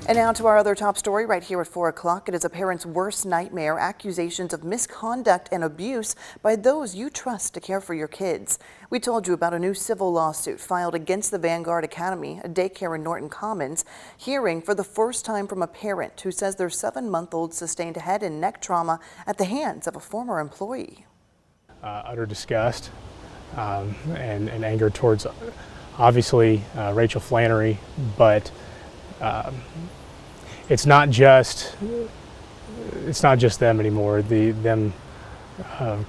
And now to our other top story right here at 4 o'clock. It is a parent's worst nightmare, accusations of misconduct and abuse by those you trust to care for your kids. We told you about a new civil lawsuit filed against the Vanguard Academy, a daycare in Norton Commons, hearing for the first time from a parent who says their 7-month-old sustained head and neck trauma at the hands of a former employee. Utter disgust and anger towards, obviously, Rachael Flannery, but it's not just them anymore. Them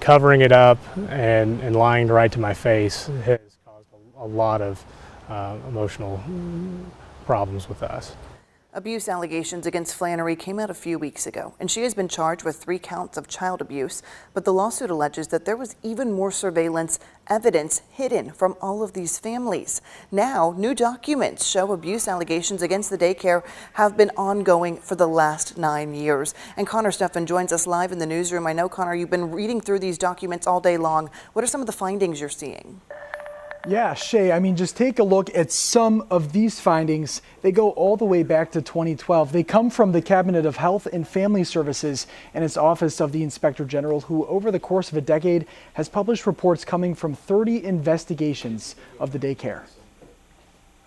covering it up and lying right to my face has caused a lot of emotional problems with us. Abuse allegations against Flannery came out a few weeks ago, and she has been charged with 3 counts of child abuse. But the lawsuit alleges that there was even more surveillance evidence hidden from all of these families. Now, new documents show abuse allegations against the daycare have been ongoing for the last 9 years. And Connor Steffen joins us live in the newsroom. I know, Connor, you've been reading through these documents all day long. What are some of the findings you're seeing? Yeah, Shay, I mean, just take a look at some of these findings. They go all the way back to 2012. They come from the Cabinet of Health and Family Services and its Office of the Inspector General, who over the course of a decade has published reports coming from 30 investigations of the daycare.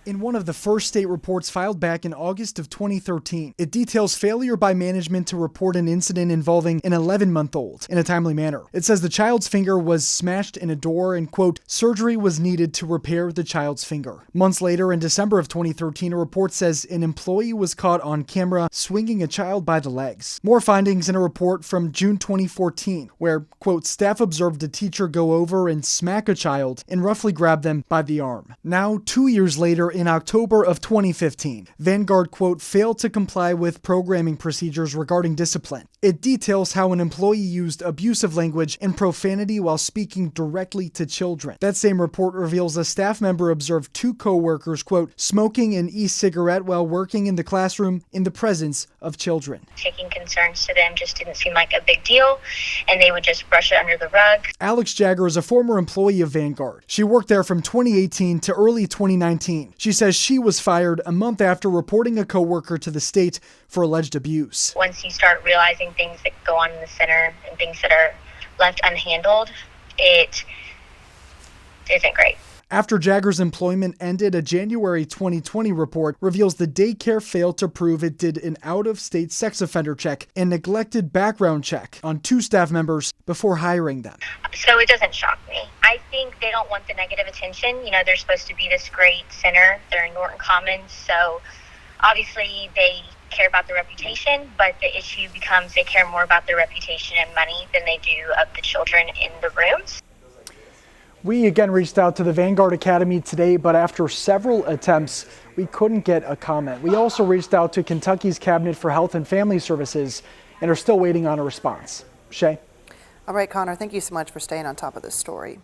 In one of the first state reports filed back in August of 2013, it details failure by management to report an incident involving an 11-month-old in a timely manner. It says the child's finger was smashed in a door and, quote, surgery was needed to repair the child's finger. Months later, in December of 2013, a report says an employee was caught on camera swinging a child by the legs. More findings in a report from June 2014, where, quote, staff observed a teacher go over and smack a child and roughly grab them by the arm. Now, 2 years later, in October of 2015, Vanguard, quote, failed to comply with programming procedures regarding discipline. It details how an employee used abusive language and profanity while speaking directly to children. That same report reveals a staff member observed 2 co-workers, quote, smoking an e-cigarette while working in the classroom in the presence of children. Taking concerns to them just didn't seem like a big deal, and they would just brush it under the rug. Alex Jagger is a former employee of Vanguard. She worked there from 2018 to early 2019. She says she was fired a month after reporting a coworker to the state for alleged abuse. Once you start realizing things that go on in the center and things that are left unhandled, it isn't great. After Jagger's employment ended, a January 2020 report reveals the daycare failed to prove it did an out-of-state sex offender check and neglected background check on 2 staff members before hiring them. So it doesn't shock me. I think they don't want the negative attention. You know, they're supposed to be this great center. They're in Norton Commons, so obviously they care about their reputation, but the issue becomes they care more about their reputation and money than they do of the children in the rooms. We again reached out to the Vanguard Academy today, but after several attempts, we couldn't get a comment. We also reached out to Kentucky's Cabinet for Health and Family Services and are still waiting on a response. Shay? All right, Connor, thank you so much for staying on top of this story.